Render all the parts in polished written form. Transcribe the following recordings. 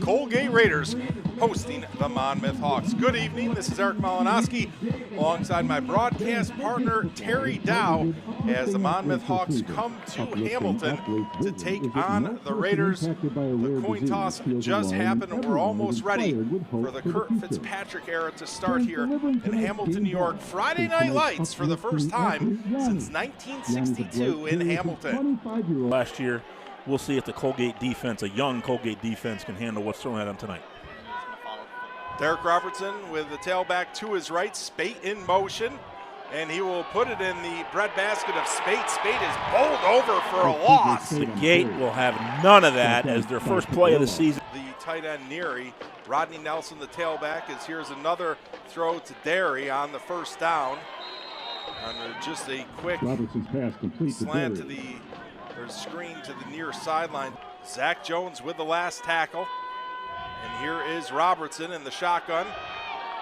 Colgate Raiders hosting the Monmouth Hawks. Good evening, this is Eric Malinowski alongside my broadcast partner Terry Dow as the Monmouth Hawks come to Hamilton to take on the Raiders. The coin toss just happened and we're almost ready for the Kurt Fitzpatrick era to start here in Hamilton, New York. Friday Night Lights for the first time since 1962 in Hamilton. Last year, we'll see if the Colgate defense, a young Colgate defense, can handle what's thrown at them tonight. Derek Robertson with the tailback to his right, Spate in motion, and he will put it in the breadbasket of Spate. Spate is bowled over for a loss. The Gate will have none of that as their first play of the season. The tight end Neary, Rodney Nelson, the tailback, is here's another throw to Derry on the first down. Under just a quick slant to the screen to the near sideline. Zach Jones with the last tackle. And here is Robertson in the shotgun.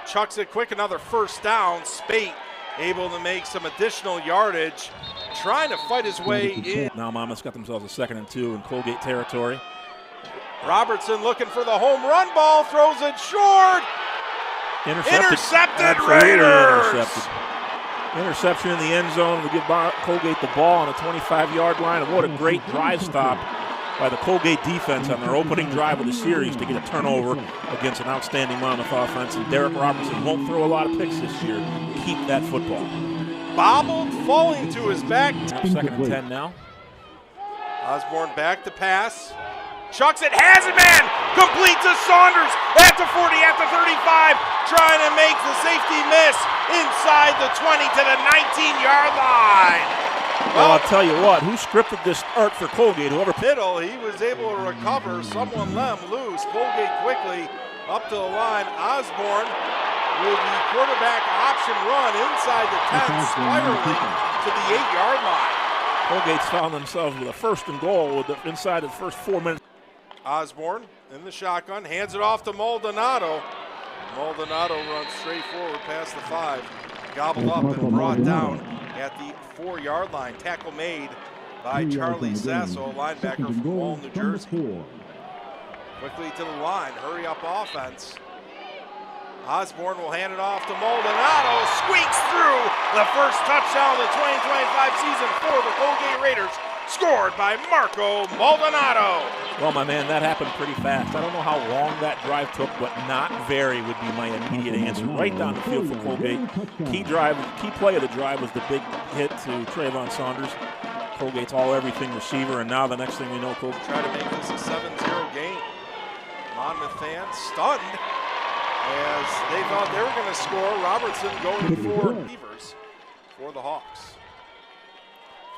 Chucks it quick, another first down. Spate able to make some additional yardage, trying to fight his way in. Now Monmouth's got themselves a 2nd and 2 in Colgate territory. Robertson looking for the home run ball, throws it short. Intercepted Raiders! Interception in the end zone. We give Colgate the ball on the 25-yard line. And what a great drive stop by the Colgate defense on their opening drive of the series to get a turnover against an outstanding Monmouth offense. And Derek Robertson won't throw a lot of picks this year. Keep that football. Bobbled, falling to his back. 2nd and 10 now. Osborne back to pass. Chucks it, has it, man! Complete to Saunders at the 40, at the 35, trying to make the safety miss inside the 20 to the 19-yard line. Well, I'll tell you what, who scripted this art for Colgate? Whoever. Middle, he was able to recover. Someone let him loose. Colgate quickly up to the line. Osborne with the quarterback option run inside the 10, spiraling to the 8-yard line. Colgate's found themselves with a 1st and goal inside the first 4 minutes. Osborne in the shotgun, hands it off to Maldonado. Maldonado runs straight forward past the 5. Gobbled up and brought down at the 4-yard line. Tackle made by Charlie Sasso, linebacker from Wall, New Jersey. Quickly to the line, hurry up offense. Osborne will hand it off to Maldonado, squeaks through the first touchdown of the 2025 season for the Colgate Raiders, scored by Marco Maldonado. Well, my man, that happened pretty fast. I don't know how long that drive took, but not very would be my immediate answer. Right down the field for Colgate. Key play of the drive was the big hit to Trayvon Saunders. Colgate's all-everything receiver, and now the next thing we know, Colgate try to make this a 7-0 game. Monmouth fans stunned as they thought they were going to score. Robertson going for receivers for the Hawks.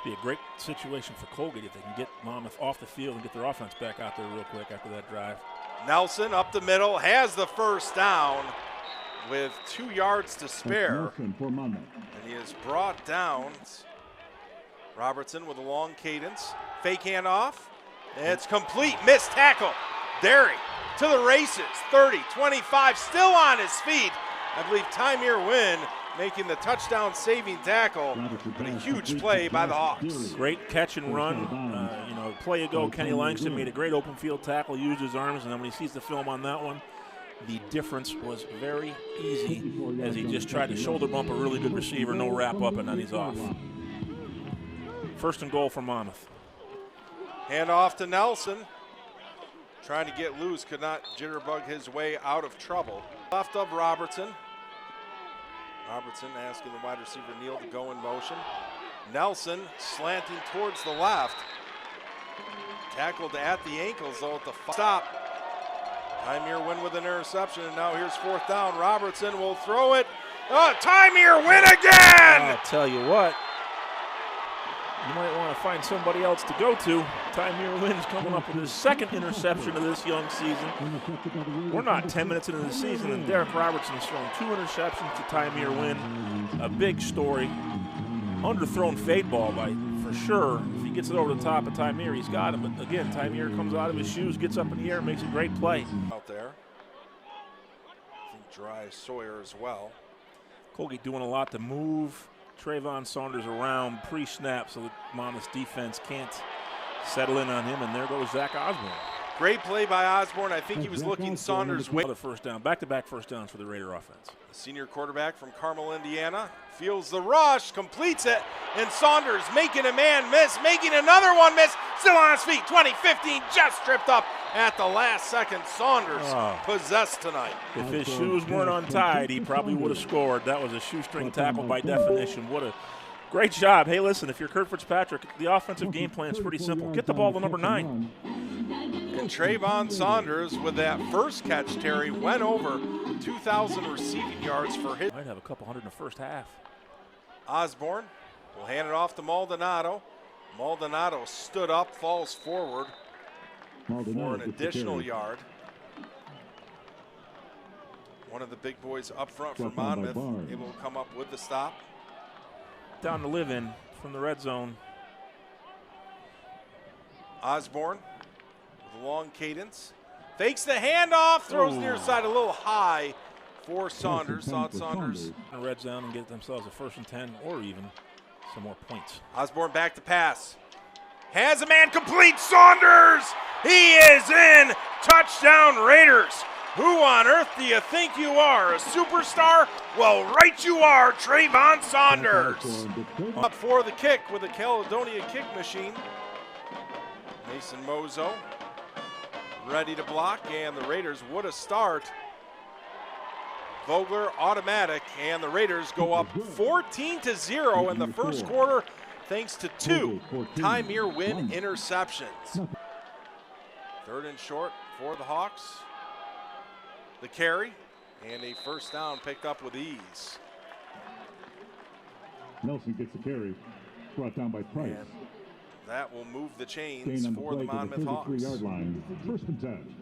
It'd be a great situation for Colgate if they can get Monmouth off the field and get their offense back out there real quick after that drive. Nelson up the middle, has the first down with 2 yards to spare. And he is brought down. Robertson with a long cadence. Fake handoff. It's complete. Missed tackle. Derry to the races. 30, 25, still on his feet. I believe Tymir Wynn making the touchdown saving tackle, but a huge play by the Hawks. Great catch and run. Play ago, Kenny Langston made a great open field tackle, used his arms, and then when he sees the film on that one, the difference was very easy as he just tried to shoulder bump a really good receiver, no wrap up, and then he's off. 1st and goal for Monmouth. Hand off to Nelson. Trying to get loose, could not jitterbug his way out of trouble. Left of Robertson. Robertson asking the wide receiver Neal to go in motion. Nelson slanting towards the left. Tackled at the ankles though at the stop. Tymir Wynn with an interception, and now here's 4th down. Robertson will throw it. Oh, Tymir Wynn again! I'll tell you what, you might want to find somebody else to go to. Tymir Wynn's coming up with his 2nd interception of this young season. We're not 10 minutes into the season, and Derek Robertson's thrown 2 interceptions to Tymir Wynn. A big story. Underthrown fade ball for sure. If he gets it over the top of Tymir, he's got him. But again, Tymir comes out of his shoes, gets up in the air, and makes a great play. Out there. I think Dry Sawyer as well. Colgate doing a lot to move Trayvon Saunders around pre-snap so that Monmouth's defense can't settle in on him, and there goes Zach Osborne. Great play by Osborne. I think he was looking Saunders' way. Another first down, back-to-back first downs for the Raider offense. The senior quarterback from Carmel, Indiana, feels the rush, completes it, and Saunders making a man miss, making another one miss, still on his feet, 20, 15, just tripped up at the last second. Saunders possessed tonight. If his shoes weren't untied, he probably would have scored. That was a shoestring tackle by definition. What a great job. Hey, listen, if you're Kurt Fitzpatrick, the offensive game plan is pretty simple. Get the ball to number 9. And Trayvon Saunders with that first catch, Terry, went over 2,000 receiving yards for his. Might have a couple hundred in the first half. Osborne will hand it off to Maldonado. Maldonado stood up, falls forward for an additional yard. One of the big boys up front for Monmouth, able to come up with the stop. Down to live in from the red zone. Osborne with a long cadence. Fakes the handoff, throws near side a little high for Saunders. Thought Saunders. Red zone and get themselves a 1st and 10 or even some more points. Osborne back to pass. Has a man complete. Saunders! He is in! Touchdown Raiders! Who on earth do you think you are? A superstar? Well, right you are, Trayvon Saunders. Up for the kick with a Caledonia kick machine. Mason Mozo ready to block, and the Raiders would a start. Vogler automatic, and the Raiders go up 14-0 in the first quarter thanks to 2 Tymir Wynn interceptions. 3rd and short for the Hawks. The carry, and a first down picked up with ease. Nelson gets the carry, brought down by Price. And that will move the chains for the Monmouth Hawks. 33-yard line, 1st and 10.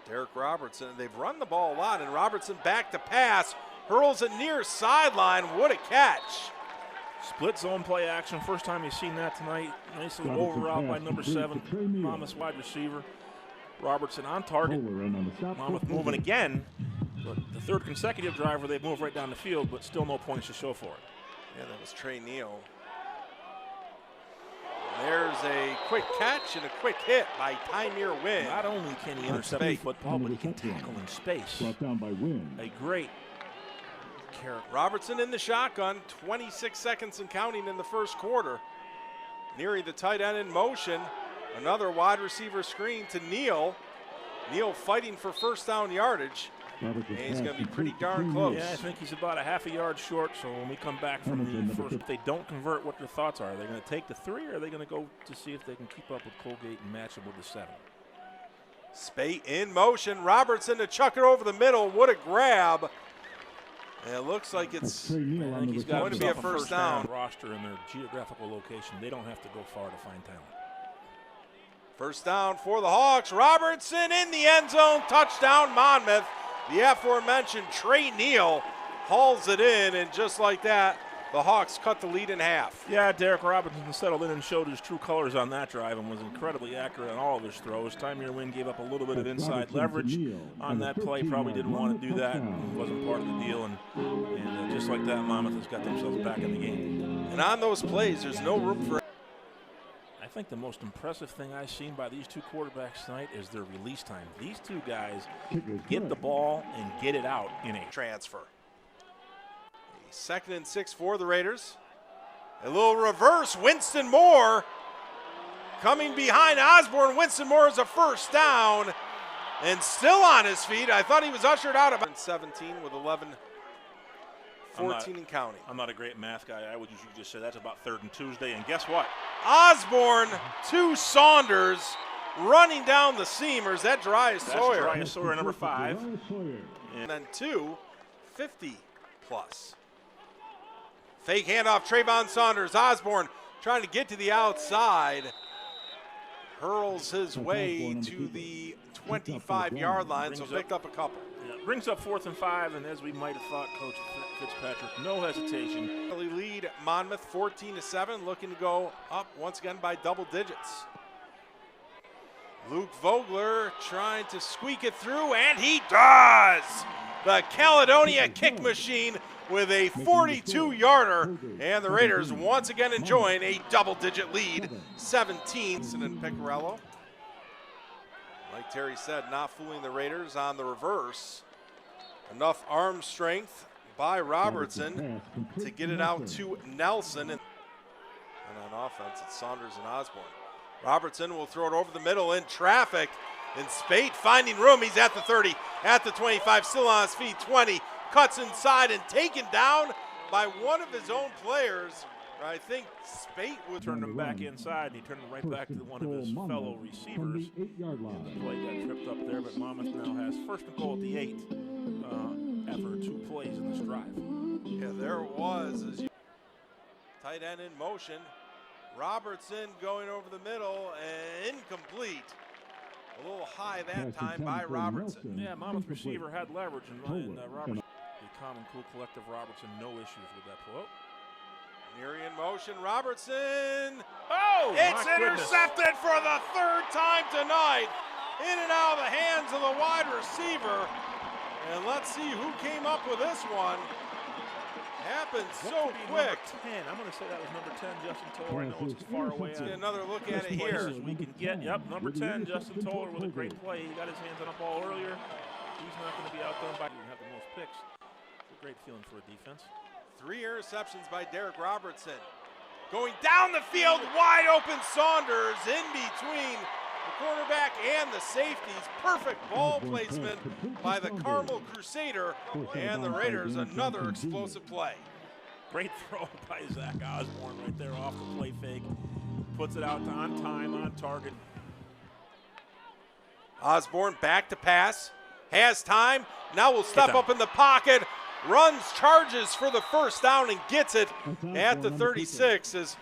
Derek Robertson, they've run the ball a lot, and Robertson back to pass, hurls it near sideline. What a catch. Split zone play action, first time you've seen that tonight. Nice little over route by number 7, Monmouth's wide receiver. Robertson on target. Monmouth moving again. But the 3rd consecutive drive where they've moved right down the field, but still no points to show for it. Yeah, that was Trey Neal. There's a quick catch and a quick hit by Tymir Wynn. Not only can he intercept the football, but he can tackle in space. Brought down by Wynn. A great carry. Robertson in the shotgun, 26 seconds and counting in the first quarter. Nearing the tight end in motion. Another wide receiver screen to Neal. Neal fighting for first down yardage. And he's going to be pretty darn close. Yeah, I think he's about a half a yard short. So when we come back from the first, if they don't convert, what their thoughts are? Are they going to take the 3, or are they going to go to see if they can keep up with Colgate and match them with the 7? Spate in motion. Robertson to chuck it over the middle. What a grab. And it looks like it's going to be a first down. Roster in their geographical location. They don't have to go far to find talent. First down for the Hawks. Robertson in the end zone. Touchdown Monmouth. The aforementioned Trey Neal hauls it in, and just like that, the Hawks cut the lead in half. Yeah, Derek Robertson settled in and showed his true colors on that drive and was incredibly accurate on all of his throws. Tymir Wynn gave up a little bit of inside leverage on that play. Probably didn't want to do that. It wasn't part of the deal. And just like that, Monmouth has got themselves back in the game. And on those plays, there's no room for. I think the most impressive thing I've seen by these 2 quarterbacks tonight is their release time. These 2 guys get the ball and get it out in a transfer. A 2nd and 6 for the Raiders. A little reverse. Winston Moore coming behind Osborne. Winston Moore is a first down and still on his feet. I thought he was ushered out about 17 with 11. 14 and counting. I'm not a great math guy. I would usually just say that's about 3rd and Tuesday. And guess what? Osborne to Saunders running down the seamers. That Darius Sawyer. Darius Sawyer, number 5. And then 2, 50 plus. Fake handoff, Trayvon Saunders. Osborne trying to get to the outside. Hurls his way to the 25-yard line, so picked up a couple. Brings up 4th and 5, and as we might have thought, Coach Fitzpatrick, no hesitation. Lead Monmouth 14-7, looking to go up once again by double digits. Luke Vogler trying to squeak it through, and he does! The Caledonia kick machine with a 42-yarder, and the Raiders once again enjoying a double-digit lead, 17. And Picarello Like Terry said, not fooling the Raiders on the reverse. Enough arm strength by Robertson to get it out to Nelson. And on offense, it's Saunders and Osborne. Robertson will throw it over the middle in traffic. And Spate finding room. He's at the 30, at the 25, still on his feet, 20. Cuts inside and taken down by one of his own players. I think Spate would turn him back inside, and he turned him right back to one of his fellow receivers. The play got tripped up there, but Monmouth now has first and goal at the 8 after 2 plays in this drive. Yeah, there it was. Tight end in motion. Robertson going over the middle and incomplete. A little high that time by Robertson. Yeah, Monmouth receiver had leverage, and Robertson, the common, cool, collective Robertson, no issues with that pull. Neary in motion, Robertson. Oh, it's intercepted for the 3rd time tonight. In and out of the hands of the wide receiver. And let's see who came up with this one. Happened so quick. 10. I'm going to say that was number 10, Justin Toller. I know it's as far away. See another look at it here. As we can get. Yep, number 10, Justin Toller with a great play. He got his hands on a ball earlier. He's not going to be outdone by have the most picks. It's a great feeling for a defense. 3 interceptions by Derek Robertson. Going down the field, wide open Saunders in between the cornerback and the safeties. Perfect ball placement by the Carmel Crusader, and the Raiders another explosive play. Great throw by Zach Osborne right there off the play fake. Puts it out on time, on target. Osborne back to pass, has time, now will step up in the pocket, runs, charges for the first down and gets it at the 36 as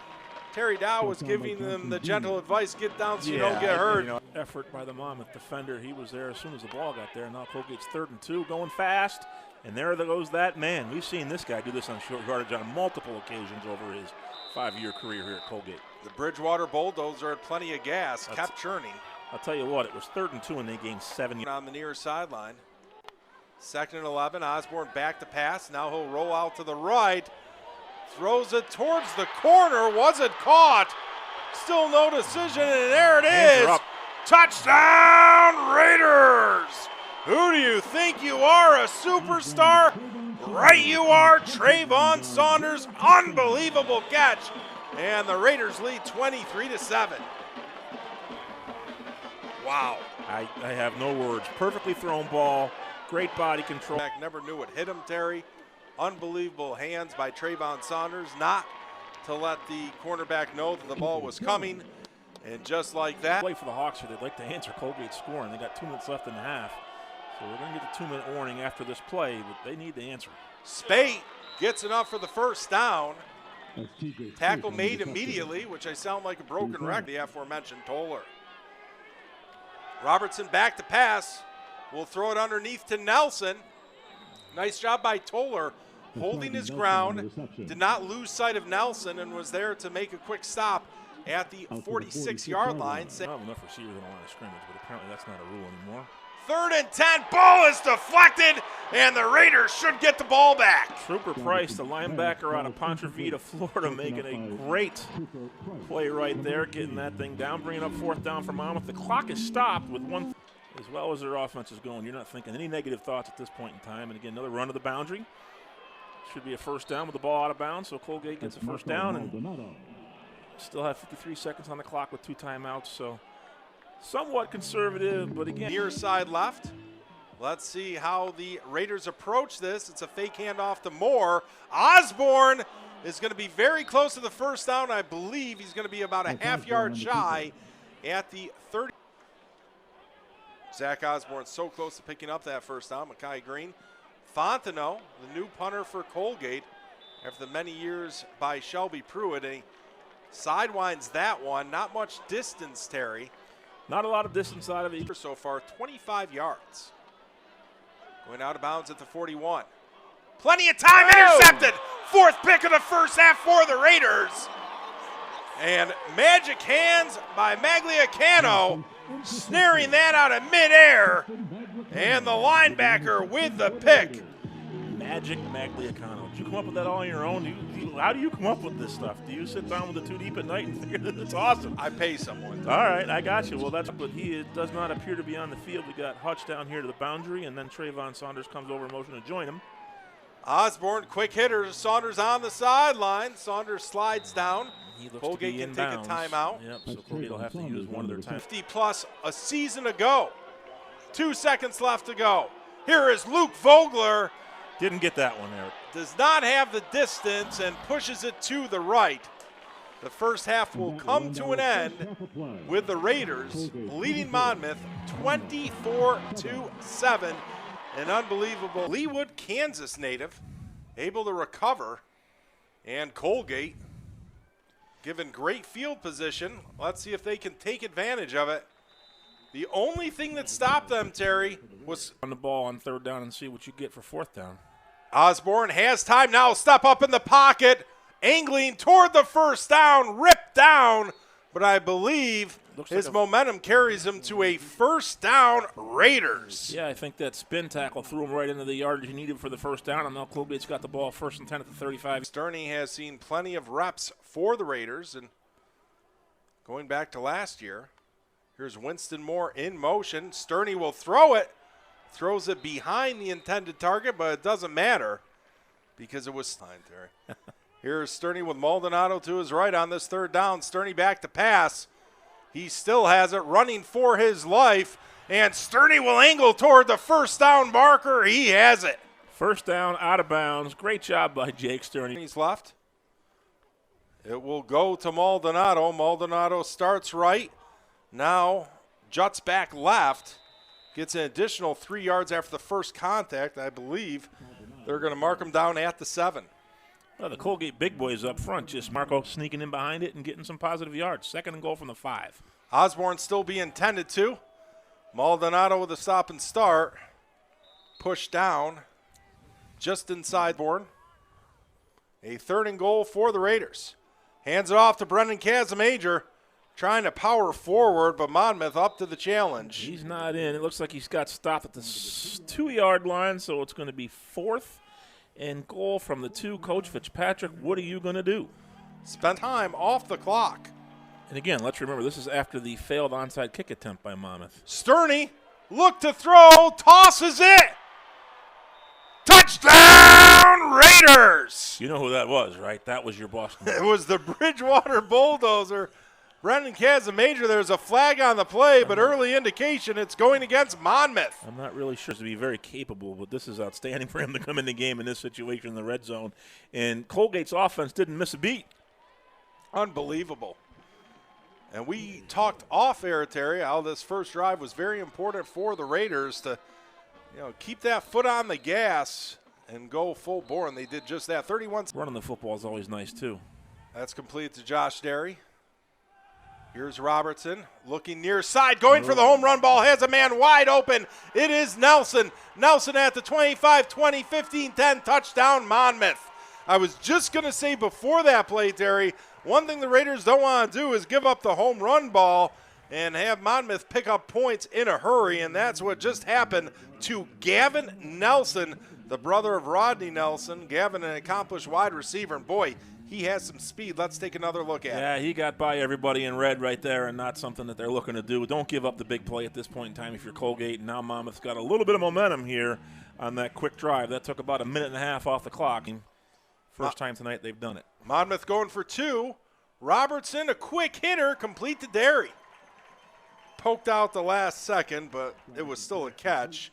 Terry Dow was giving them the gentle advice, get down so you don't get hurt. Effort by the Monmouth defender. He was there as soon as the ball got there. Now Colgate's 3rd and 2, going fast. And there goes that man. We've seen this guy do this on short yardage on multiple occasions over his 5-year career here at Colgate. The Bridgewater Bulldogs are at plenty of gas, kept churning. I'll tell you what, it was 3rd and 2 and they gained 7 on the near sideline. 2nd and 11, Osborne back to pass. Now he'll roll out to the right. Throws it towards the corner. Was it caught? Still no decision, and there it is. Touchdown, Raiders! Who do you think you are, a superstar? Right you are, Trayvon Saunders. Unbelievable catch. And the Raiders lead 23-7. Wow. I have no words. Perfectly thrown ball. Great body control. Never knew what hit him, Terry. Unbelievable hands by Trayvon Saunders, not to let the cornerback know that the ball was coming. And just like that. Play for the Hawks here. They'd like to answer Colgate's scoring. They got 2 minutes left in the half. So we're going to get the 2-minute warning after this play, but they need to answer. Spate gets enough for the first down. Tackle made immediately, which I sound like a broken record. The aforementioned Toller. Robertson back to pass. We'll throw it underneath to Nelson. Nice job by Toller, holding his ground, did not lose sight of Nelson, and was there to make a quick stop at the 46-yard line. Not enough receivers in the line of scrimmage, but apparently that's not a rule anymore. 3rd and 10, ball is deflected, and the Raiders should get the ball back. Trooper Price, the linebacker out of Ponte Vedra, Florida, making a great play right there, getting that thing down, bringing up 4th down for Monmouth. The clock is stopped with 1. As well as their offense is going, you're not thinking any negative thoughts at this point in time. And again, another run to the boundary. Should be a first down with the ball out of bounds, so Colgate gets a first down and still have 53 seconds on the clock with 2 timeouts. So somewhat conservative, but again. Near side left. Let's see how the Raiders approach this. It's a fake handoff to Moore. Osborne is going to be very close to the first down. I believe he's going to be about a half-yard shy at the 30. Zach Osborne so close to picking up that first down. Makai Green. Fontenot, the new punter for Colgate, after the many years by Shelby Pruitt. And he sidewinds that one. Not much distance, Terry. Not a lot of distance out of it. So far, 25 yards. Going out of bounds at the 41. Plenty of time, intercepted. 4th pick of the first half for the Raiders. And magic hands by Magliacano, snaring that out of midair. And the linebacker with the pick. Magic Magliacano. Did you come up with that all on your own? How do you come up with this stuff? Do you sit down with the 2 deep at night and figure this? It's awesome. I pay someone. All right, I got you. Well, that's but he does not appear to be on the field. We got Hutch down here to the boundary, and then Trayvon Saunders comes over in motion to join him. Osborne, quick hitter. Saunders on the sideline. Saunders slides down. He looks Colgate to be can take a timeout. Yep, so Colgate will have to use one of their timeouts. 50+ a season ago. 2 seconds left to go. Here is Luke Vogler. Didn't get that one, Eric. Does not have the distance and pushes it to the right. The first half will come to an end with the Raiders leading Monmouth 24-7. An unbelievable Leawood, Kansas native, able to recover. And Colgate given great field position. Let's see if they can take advantage of it. The only thing that stopped them, Terry, was on the ball on 3rd down and see what you get for 4th down. Osborne has time now. Step up in the pocket, angling toward the 1st down, ripped down. But I believe his momentum carries him to a 1st down Raiders. Yeah, I think that spin tackle threw him right into the yardage he needed for the 1st down, and now Colgate's got the ball 1st and 10 at the 35. Sterney has seen plenty of reps for the Raiders, and going back to last year, here's Winston Moore in motion. Sterney will throw it. Throws it behind the intended target, but it doesn't matter because it was fine, Terry. Here's Sterney with Maldonado to his right on this 3rd down. Sterney back to pass. He still has it, running for his life, and Sterney will angle toward the 1st down marker. He has it. 1st down, out of bounds. Great job by Jake Sterney. He's left. It will go to Maldonado. Maldonado starts right. Now juts back left. Gets an additional 3 yards after the first contact. I believe they're going to mark him down at the 7. Well, the Colgate big boys up front, just Marco sneaking in behind it and getting some positive yards. 2nd and goal from the 5. Osborne still being tended to. Maldonado with a stop and start. Push down just inside Bourne. A 3rd and goal for the Raiders. Hands it off to Brendan Casamajor. Trying to power forward, but Monmouth up to the challenge. He's not in. It looks like he's got stopped at the 2-yard line, so it's going to be 4th and goal from the 2. Coach Fitzpatrick, what are you going to do? Spent time off the clock. And again, let's remember, this is after the failed onside kick attempt by Monmouth. Sterney, look to throw, tosses it. Touchdown, Raiders! You know who that was, right? That was your Boston. It was the Bridgewater Bulldozer. Brendan Casamajor, there's a flag on the play, but early indication it's going against Monmouth. I'm not really sure to be very capable, but this is outstanding for him to come in the game in this situation in the red zone. And Colgate's offense didn't miss a beat. Unbelievable. And we talked off air, Terry, how this first drive was very important for the Raiders to, keep that foot on the gas and go full bore, and they did just that. 31. Running the football is always nice, too. That's complete to Josh Derry. Here's Robertson looking near side, going for the home run ball, has a man wide open. It is Nelson. Nelson at the 25, 20, 15, 10, touchdown Monmouth. I was just going to say before that play, Terry, one thing the Raiders don't want to do is give up the home run ball and have Monmouth pick up points in a hurry, and that's what just happened to Gavin Nelson, the brother of Rodney Nelson. Gavin, an accomplished wide receiver, and boy, he has some speed. Let's take another look at it. Yeah, he got by everybody in red right there, and not something that they're looking to do. Don't give up the big play at this point in time if you're Colgate. And now Monmouth's got a little bit of momentum here on that quick drive. That took about a minute and a half off the clock. First time tonight they've done it. Monmouth going for 2. Robertson, a quick hitter, complete to Derry. Poked out the last second, but it was still a catch.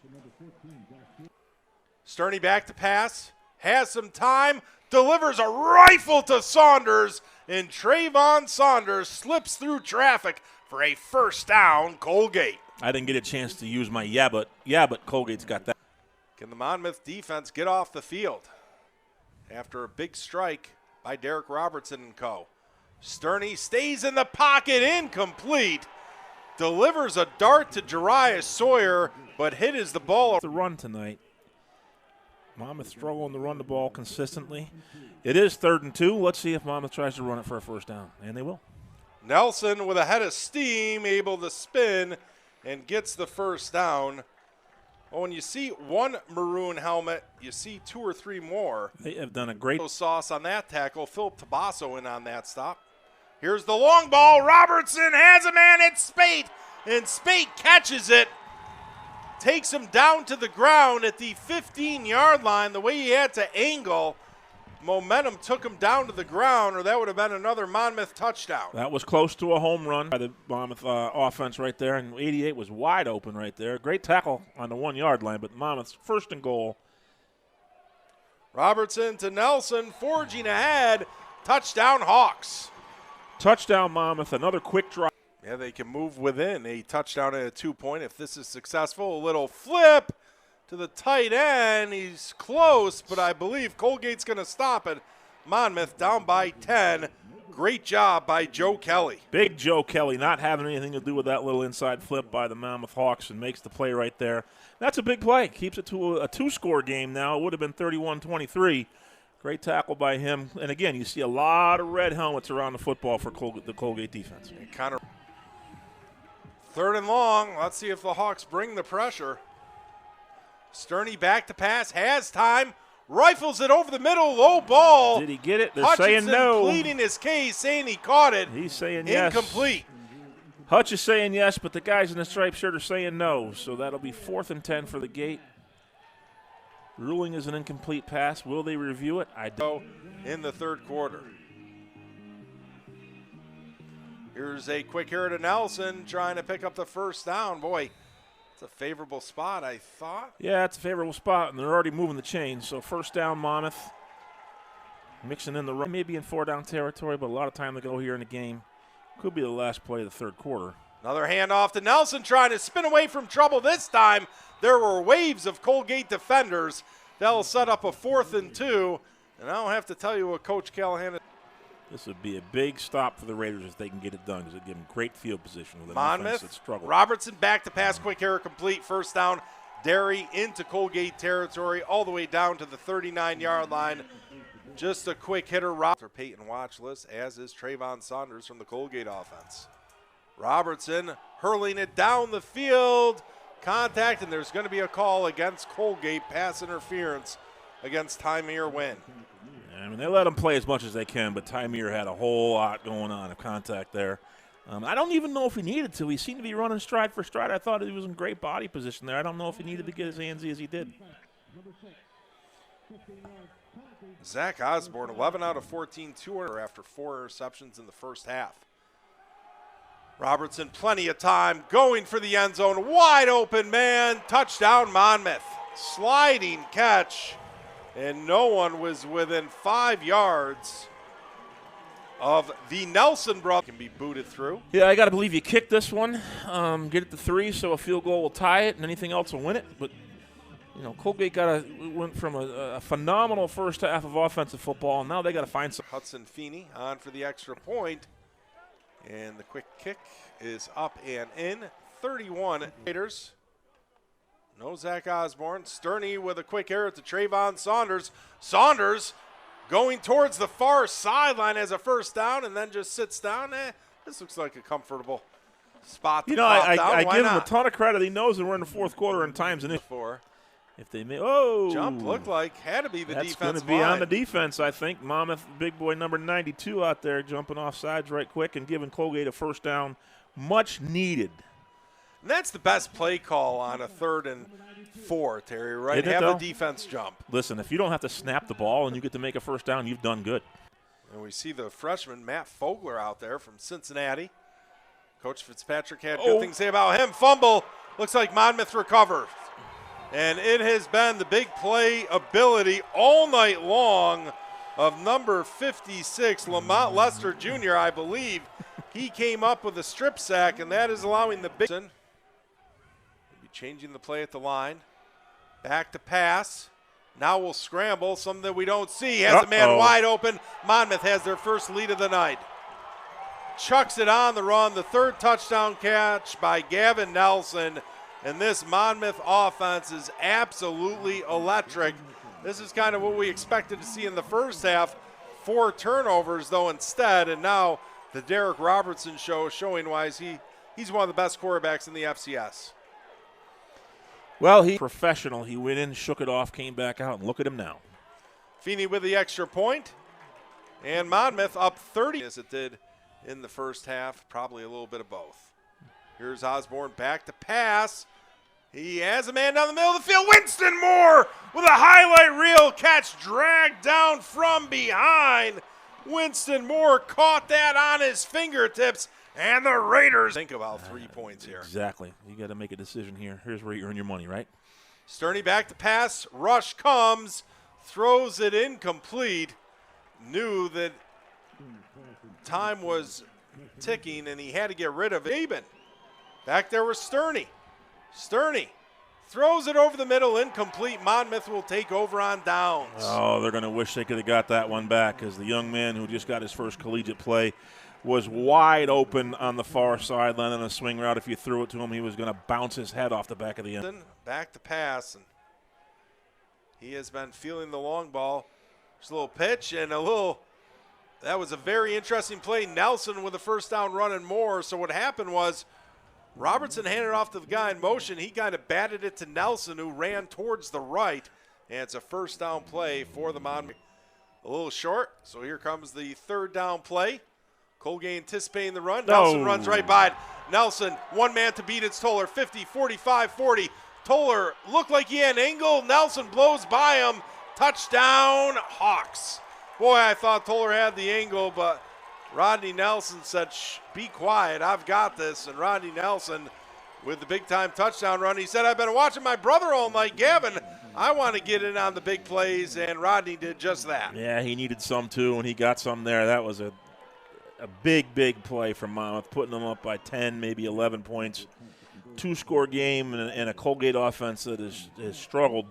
Sterney back to pass, has some time, delivers a rifle to Saunders, and Trayvon Saunders slips through traffic for a 1st down, Colgate. I didn't get a chance to use my but Colgate's got that. Can the Monmouth defense get off the field after a big strike by Derek Robertson and co? Sterney stays in the pocket, incomplete. Delivers a dart to Jariah Sawyer, but hit is the ball. The run tonight. Monmouth struggling to run the ball consistently. It is 3rd and 2. Let's see if Monmouth tries to run it for a 1st down, and they will. Nelson with a head of steam, able to spin and gets the 1st down. Well, when you see one maroon helmet, you see 2 or 3 more. They have done a great Sauce on that tackle. Philip Tabasso in on that stop. Here's the long ball. Robertson has a man. It's Spate, and Spate catches it. Takes him down to the ground at the 15-yard line. The way he had to angle, momentum took him down to the ground, or that would have been another Monmouth touchdown. That was close to a home run by the Monmouth offense right there, and 88 was wide open right there. Great tackle on the 1-yard line, but Monmouth's first and goal. Robertson to Nelson, forging ahead. Touchdown, Hawks. Touchdown, Monmouth. Another quick drive. Yeah, they can move within a touchdown and a 2-point if this is successful. A little flip to the tight end. He's close, but I believe Colgate's going to stop it. Monmouth down by 10. Great job by Joe Kelly. Big Joe Kelly not having anything to do with that little inside flip by the Monmouth Hawks and makes the play right there. That's a big play. Keeps it to a 2-score game now. It would have been 31-23. Great tackle by him. And, again, you see a lot of red helmets around the football for the Colgate defense. Connor. 3rd and long. Let's see if the Hawks bring the pressure. Sterney back to pass. Has time. Rifles it over the middle. Low ball. Did he get it? They're Hutchinson saying no. pleading his case, saying he caught it. He's saying yes. Incomplete. Hutch is saying yes, but the guys in the striped shirt are saying no. So that'll be 4th and 10 for the Gate. Ruling is an incomplete pass. Will they review it? I don't. In the 3rd quarter. Here's a quick here to Nelson trying to pick up the first down. Boy, it's a favorable spot, I thought. Yeah, it's a favorable spot, and they're already moving the chains. So first down, Monmouth. Mixing in the run. Maybe in 4-down territory, but a lot of time to go here in the game. Could be the last play of the 3rd quarter. Another handoff to Nelson trying to spin away from trouble. This time there were waves of Colgate defenders. That'll set up a 4th and 2. And I don't have to tell you what Coach Callahan is. This would be a big stop for the Raiders if they can get it done because it gives them great field position with an Monmouth, offense that struggled. Robertson back to pass, quick error complete, first down. Derry into Colgate territory all the way down to the 39-yard line. Just a quick hitter. Peyton watch list, as is Trayvon Saunders from the Colgate offense. Robertson hurling it down the field. Contact, and there's going to be a call against Colgate, pass interference against Tymir Wynn. I mean, they let him play as much as they can, but Tymir had a whole lot going on of contact there. I don't even know if he needed to. He seemed to be running stride for stride. I thought he was in great body position there. I don't know if he needed to get as handsy as he did. Zach Osborne, 11 out of 14, 200 after 4 interceptions in the first half. Robertson, plenty of time, going for the end zone. Wide open man, touchdown Monmouth. Sliding catch, and no one was within 5 yards of the Nelson brother. Can be booted through. Yeah, I got to believe you kicked this one. Get it to 3, so a field goal will tie it, and anything else will win it. But, you know, Colgate went from a phenomenal first half of offensive football, and now they got to find some. Hudson Feeney on for the extra point. And the quick kick is up and in. 31 Raiders. No Zach Osborne. Sterney with a quick error to Trayvon Saunders. Saunders going towards the far sideline as a first down and then just sits down. This looks like a comfortable spot to I give him a ton of credit. He knows that we're in the 4th quarter and time's an issue. If they may, jump looked like had to be the defense. That's going to be on the defense, I think. Monmouth, big boy number 92 out there jumping off sides right quick and giving Colgate a first down, much needed. And that's the best play call on a 3rd and 4, Terry, right? Have the defense jump. Listen, if you don't have to snap the ball and you get to make a first down, you've done good. And we see the freshman, Matt Fogler, out there from Cincinnati. Coach Fitzpatrick had good things to say about him. Fumble. Looks like Monmouth recovers. And it has been the big play ability all night long of number 56, Lamont Lester Jr., I believe. He came up with a strip sack, and that is allowing the big. We'll be changing the play at the line. Back to pass. Now we'll scramble, something that we don't see. Has a man wide open. Monmouth has their first lead of the night. Chucks it on the run. The 3rd touchdown catch by Gavin Nelson. And this Monmouth offense is absolutely electric. This is kind of what we expected to see in the first half. 4 turnovers, though, instead. And now the Derek Robertson show showing why he's one of the best quarterbacks in the FCS. Well, he professional. He went in, shook it off, came back out, and look at him now. Feeney with the extra point. And Monmouth up 30 as it did in the first half. Probably a little bit of both. Here's Osborne back to pass. He has a man down the middle of the field. Winston Moore with a highlight reel catch dragged down from behind. Winston Moore caught that on his fingertips. And the Raiders think about 3 points here. Exactly. You got to make a decision here. Here's where you earn your money, right? Sterney back to pass. Rush comes. Throws it incomplete. Knew that time was ticking and he had to get rid of it. Eben. Back there was Sterney. Sterney throws it over the middle, incomplete. Monmouth will take over on downs. Oh, they're going to wish they could have got that one back because the young man who just got his first collegiate play was wide open on the far sideline on a swing route. If you threw it to him, he was going to bounce his head off the back of the end. Back to pass, and he has been feeling the long ball. There's a little pitch and that was a very interesting play. Nelson with a first down run and more. So what happened was Robertson handed it off to the guy in motion. He kind of batted it to Nelson, who ran towards the right, and it's a first down play for the Monmouth. A little short, so here comes the third down play. Colgate anticipating the run. Nelson runs right by it. Nelson, one man to beat. It's Toller, 50, 45, 40. Toller looked like he had an angle. Nelson blows by him. Touchdown, Hawks. Boy, I thought Toller had the angle, but Rodney Nelson said, shh, be quiet, I've got this. And Rodney Nelson with the big-time touchdown run. He said, I've been watching my brother all night, Gavin. I want to get in on the big plays, and Rodney did just that. Yeah, he needed some too, and he got some there. That was a big, big play from Monmouth, putting them up by 10, maybe 11 points. Two-score game and a Colgate offense that has struggled.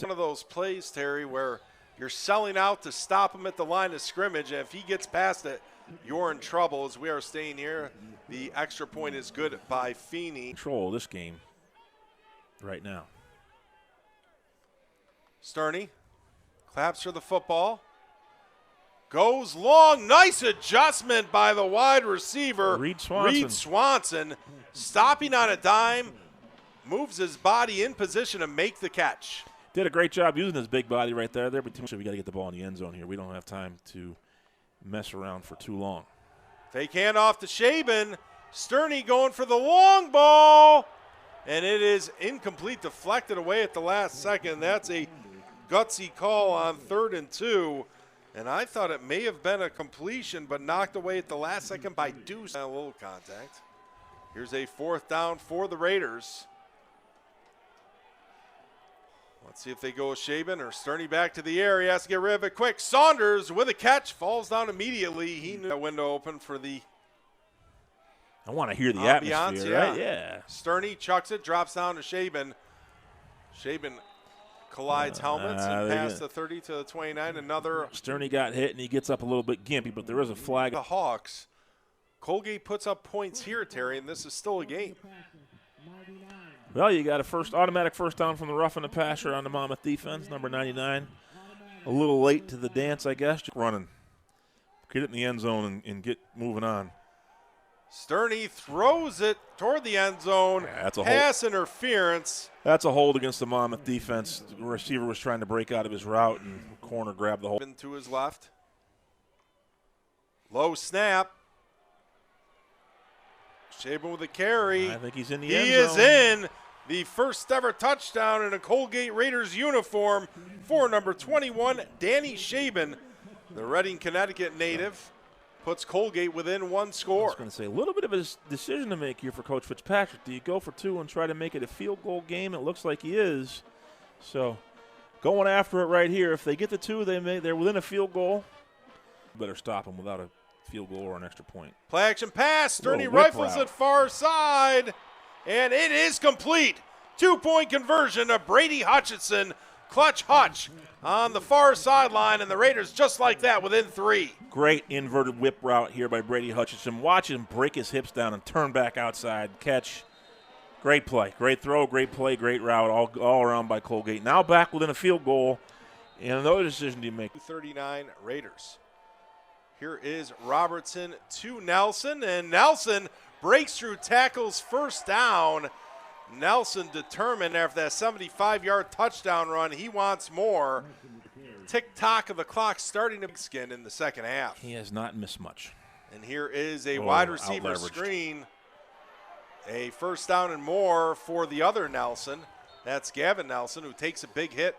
One of those plays, Terry, where you're selling out to stop him at the line of scrimmage, and if he gets past it, you're in trouble. As we are staying here, the extra point is good by Feeney. Control this game right now. Sterney claps for the football. Goes long. Nice adjustment by the wide receiver, Reed Swanson. Stopping on a dime, moves his body in position to make the catch. Did a great job using his big body right there. We got to get the ball in the end zone here. We don't have time to mess around for too long. Fake handoff to Shaben. Sterney going for the long ball, and it is incomplete, deflected away at the last second. That's a gutsy call on 3rd and 2. And I thought it may have been a completion, but knocked away at the last second by Deuce. A little contact. Here's a 4th down for the Raiders. Let's see if they go with Shaben or Sterney back to the air. He has to get rid of it quick. Saunders with a catch, falls down immediately. He knew that window open for the I want to hear the atmosphere, right? Yeah. Sterney chucks it, drops down to Shaben. Shaben collides helmets and past the 30 to the 29. Another. Sterney got hit, and he gets up a little bit gimpy, but there is a flag. The Hawks. Colgate puts up points here, Terry, and this is still a game. Well, you got a automatic first down from the roughing the passer on the Monmouth defense, number 99. A little late to the dance, I guess. Just running. Get it in the end zone and get moving on. Sterney throws it toward the end zone. Yeah, that's a pass interference. That's a hold against the Monmouth defense. The receiver was trying to break out of his route, and the corner grabbed the hold. To his left. Low snap. Shaben with a carry. I think he's in the end zone. He is in. The first ever touchdown in a Colgate Raiders uniform for number 21, Danny Shaben, the Reading, Connecticut native. Puts Colgate within 1 score. I was going to say, a little bit of a decision to make here for Coach Fitzpatrick. Do you go for 2 and try to make it a field goal game? It looks like he is. So going after it right here. If they get the 2, they're within a field goal. Better stop them without a field goal or an extra point. Play action pass. Sterney rifles it far side. And it is complete. 2-point conversion of Brady Hutchinson. Clutch Hutch on the far sideline, and the Raiders just like that within 3. Great inverted whip route here by Brady Hutchinson. Watch him break his hips down and turn back outside. Catch. Great play. Great throw, great play, great route all around by Colgate. Now back within a field goal. And another decision to make. 39 Raiders. Here is Robertson to Nelson, and Nelson breaks through tackles, first down. Nelson determined after that 75-yard touchdown run, he wants more. Tick-tock of the clock starting to skin in the second half. He has not missed much. And here is a wide receiver screen. A first down and more for the other Nelson. That's Gavin Nelson, who takes a big hit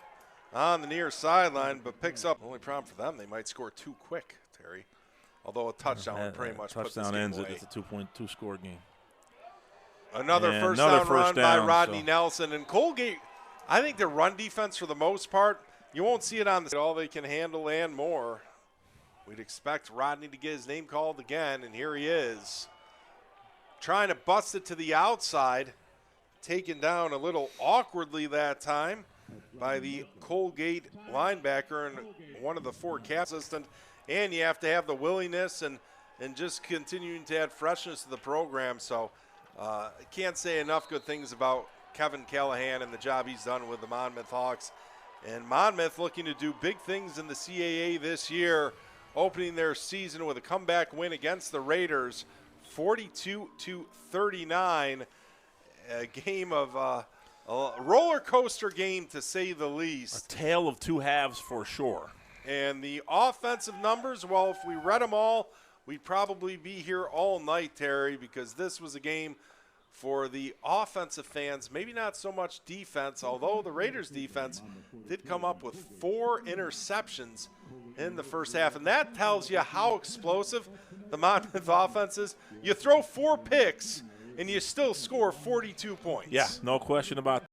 on the near sideline, but picks up. Only problem for them, they might score too quick, Terry. Although a touchdown would pretty much put this game away. Touchdown ends it. It's a 2-point score game. Another first down run by Rodney Nelson. And Colgate, I think their run defense for the most part, you won't see it on the all they can handle and more. We'd expect Rodney to get his name called again, and here he is. Trying to bust it to the outside. Taken down a little awkwardly that time by the Colgate linebacker and one of the 4 cap assistant. And you have to have the willingness and just continuing to add freshness to the program. So I can't say enough good things about Kevin Callahan and the job he's done with the Monmouth Hawks. And Monmouth looking to do big things in the CAA this year, opening their season with a comeback win against the Raiders, 42-39. A game of a roller coaster game, to say the least. A tale of two halves for sure. And the offensive numbers, well, if we read them all, we'd probably be here all night, Terry, because this was a game for the offensive fans, maybe not so much defense, although the Raiders defense did come up with 4 interceptions in the first half. And that tells you how explosive the Monmouth offense is. You throw 4 picks, and you still score 42 points. Yeah, no question about that.